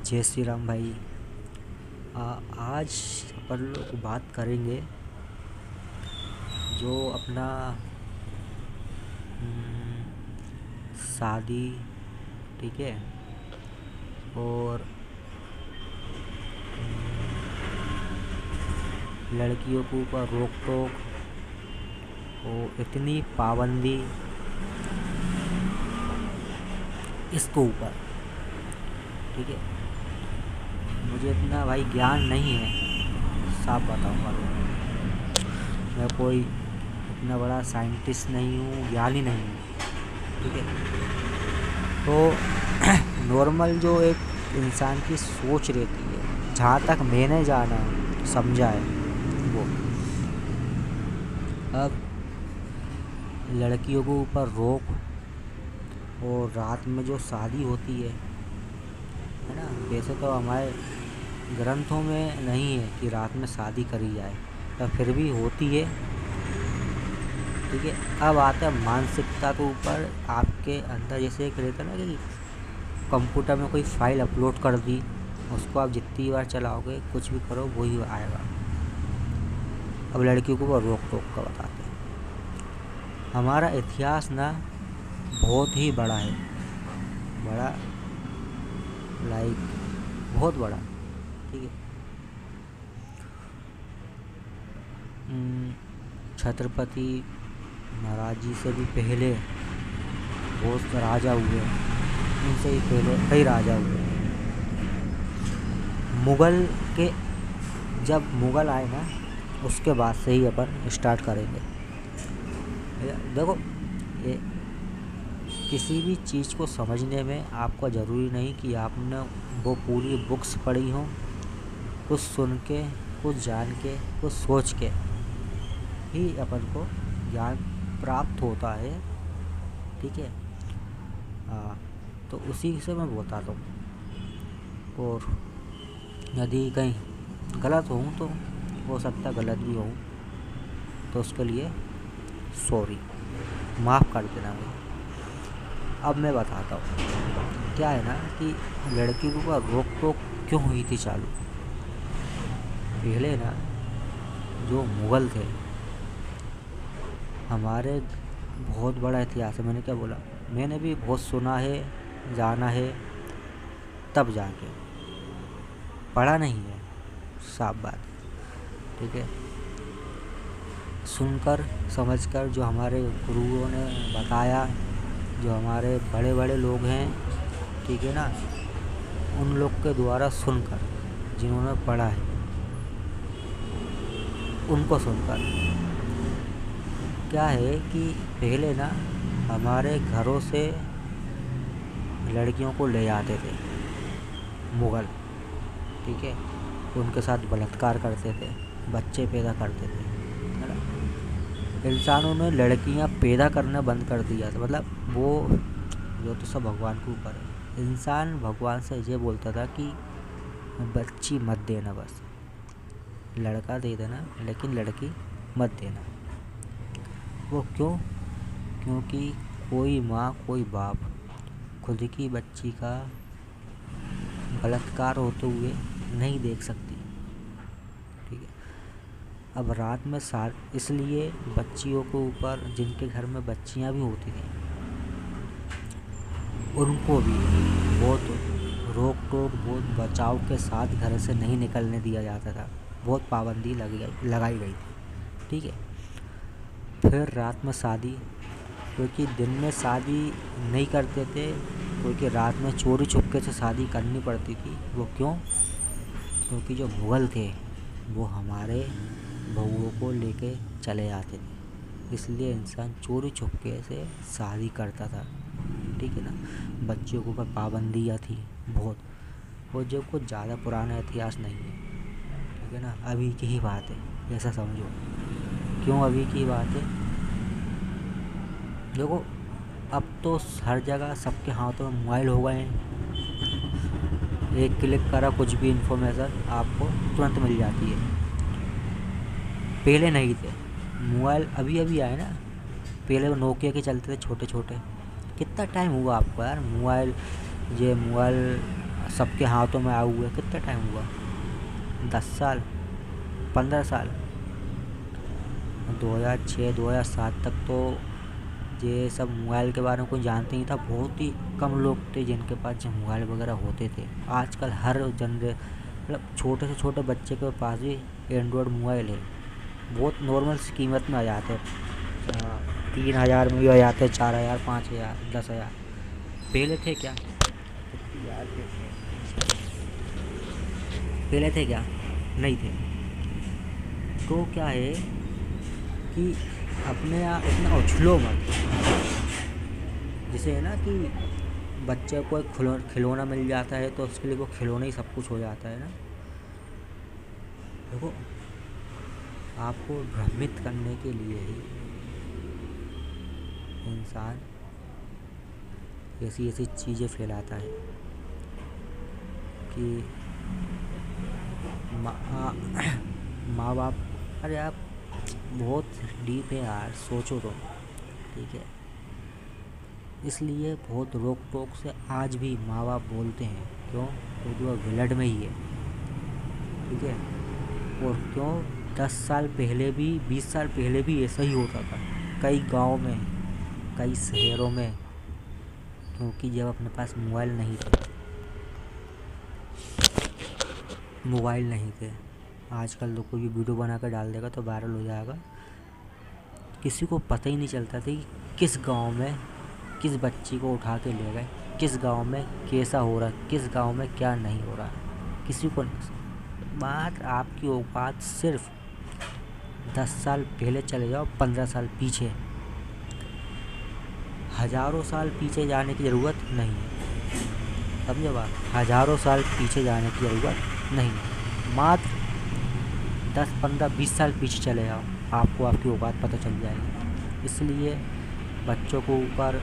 जय श्री राम भाई। आज अपन लोग बात करेंगे जो अपना शादी, ठीक है, और लड़कियों के ऊपर रोक टोक और इतनी पाबंदी, इसके ऊपर, ठीक है। मुझे इतना भाई ज्ञान नहीं है, साफ बताऊंगा तो मैं कोई इतना बड़ा साइंटिस्ट नहीं हूँ, ज्ञानी नहीं हूँ, ठीक है। तो नॉर्मल जो एक इंसान की सोच रहती है, जहाँ तक मैंने जाना समझा है वो, अब लड़कियों के ऊपर रोक और रात में जो शादी होती है ना, वैसे तो हमारे ग्रंथों में नहीं है कि रात में शादी करी जाए, पर फिर भी होती है, ठीक है। अब आता है मानसिकता के ऊपर। आपके अंदर जैसे एक रहता है ना कि कंप्यूटर में कोई फाइल अपलोड कर दी, उसको आप जितनी बार चलाओगे, कुछ भी करो, वही आएगा। अब लड़कियों को वो रोक टोक का बताते हैं। हमारा इतिहास ना बहुत ही बड़ा है, बड़ा लाइक बहुत बड़ा, ठीक है। छत्रपति महाराज जी से भी पहले बहुत राजा हुए, उनसे ही पहले कई राजा हुए। मुग़ल के, जब मुग़ल आए ना, उसके बाद से ही अपन स्टार्ट करेंगे। देखो, ये किसी भी चीज़ को समझने में आपको ज़रूरी नहीं कि आपने वो पूरी बुक्स पढ़ी हों। कुछ सुन के, कुछ जान के, कुछ सोच के ही अपन को ज्ञान प्राप्त होता है, ठीक है। तो उसी से मैं बताता हूँ। और यदि कहीं गलत हूँ तो हो सकता है गलत भी हूँ, तो उसके लिए सॉरी, माफ़ कर देना मुझे। अब मैं बताता हूँ क्या है ना कि लड़की के ऊपर रोक टोक क्यों हुई थी चालू। पहले ना जो मुग़ल थे, हमारे बहुत बड़ा इतिहास है। मैंने क्या बोला, मैंने भी बहुत सुना है, जाना है, तब जाके पढ़ा नहीं है, साफ बात, ठीक है। सुनकर समझकर जो हमारे गुरुओं ने बताया, जो हमारे बड़े बड़े लोग हैं, ठीक है ना, उन लोग के द्वारा सुनकर, जिन्होंने पढ़ा है उनको सुनकर, क्या है कि पहले ना हमारे घरों से लड़कियों को ले जाते थे मुग़ल, ठीक है। उनके साथ बलात्कार करते थे, बच्चे पैदा करते थे, है ना। इंसानों ने लड़कियां पैदा करना बंद कर दिया था। मतलब वो जो तो सब भगवान के ऊपर है। इंसान भगवान से ये बोलता था कि बच्ची मत देना, बस लड़का दे देना, लेकिन लड़की मत देना। वो क्यों? क्योंकि कोई माँ, कोई बाप खुद की बच्ची का बलात्कार होते हुए नहीं देख सकती, ठीक है। अब रात में इसलिए बच्चियों के ऊपर, जिनके घर में बच्चियां भी होती थी, उनको भी बहुत रोक टोक, बहुत बचाव के साथ घर से नहीं निकलने दिया जाता था। बहुत पाबंदी लगाई गई थी, ठीक है। फिर रात में शादी, क्योंकि दिन में शादी नहीं करते थे, क्योंकि रात में चोरी छुपके से शादी करनी पड़ती थी। वो क्यों? क्योंकि जो मुग़ल थे वो हमारे बहुओं को लेके चले जाते थे, इसलिए इंसान चोरी छुपके से शादी करता था, ठीक है ना। बच्चों के ऊपर पाबंदियाँ थी बहुत। वो जो कुछ ज़्यादा पुराना इतिहास नहीं है, ठीक है ना, अभी की ही बात है, ऐसा समझो। क्यों अभी की बात है? देखो, अब तो हर जगह सबके हाथों में मोबाइल हो गए हैं। एक क्लिक करा, कुछ भी इन्फॉर्मेशन आपको तुरंत मिल जाती है। पहले नहीं थे मोबाइल, अभी अभी आए ना। पहले वो नोकिया के चलते थे, छोटे छोटे। कितना टाइम हुआ आपको यार मोबाइल सबके हाथों में आए हुए कितना टाइम हुआ? 10 साल, 15 साल। 2006 2007 तक तो ये सब मोबाइल के बारे में कोई जानते नहीं था। बहुत ही कम लोग थे जिनके पास जो मोबाइल वगैरह होते थे। आजकल हर मतलब छोटे से छोटे बच्चे के पास भी एंड्रॉयड मोबाइल है। बहुत नॉर्मल सी कीमत में आ जाते हैं, 3,000 में भी आ जाते हैं, 4,000, 5,000, 10,000। पहले थे क्या? पहले थे क्या? नहीं थे। तो क्या है कि अपने आप इतना उछलो मत। जैसे है ना कि बच्चे को एक खिलौना मिल जाता है तो उसके लिए वो खिलौना ही सब कुछ हो जाता है ना। देखो, आपको भ्रमित करने के लिए ही इंसान ऐसी ऐसी चीज़ें फैलाता है कि माँ बाप, अरे आप बहुत डीप है यार, सोचो तो। ठीक है, इसलिए बहुत रोक टोक से आज भी माँ बाप बोलते हैं। क्यों? क्योंकि वह ब्लड में ही है। ठीक है, और क्यों 10 साल पहले भी 20 साल पहले भी ऐसा ही होता था कई गांव में, कई शहरों में। क्योंकि जब अपने पास मोबाइल नहीं थे। आजकल तो कोई भी वीडियो बना कर डाल देगा तो वायरल हो जाएगा। किसी को पता ही नहीं चलता था कि किस गांव में किस बच्ची को उठा के ले गए, किस गांव में कैसा हो रहा है, किस गांव में क्या नहीं हो रहा है, किसी को नहीं। मात्र आपकी औकात सिर्फ 10 साल पहले चले जाओ, 15 साल पीछे। हज़ारों साल पीछे जाने की ज़रूरत नहीं है। समझे बात? हज़ारों साल पीछे जाने की ज़रूरत नहीं है। मात्र 10, 15, 20 साल पीछे चले जाओ, आपको आपकी औकात पता चल जाएगी। इसलिए बच्चों को ऊपर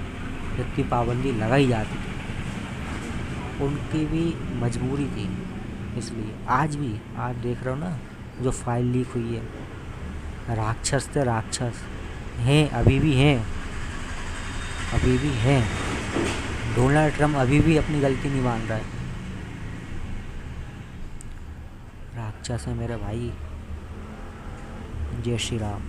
इतनी पाबंदी लगाई जाती थी, उनकी भी मजबूरी थी। इसलिए आज देख रहे हो ना, जो फाइल लीक हुई है, राक्षस थे राक्षस, हैं अभी भी हैं, अभी भी हैं। डोनाल्ड ट्रम्प अभी भी अपनी गलती नहीं मान रहा है। राक्षस है मेरे भाई। जय श्री राम।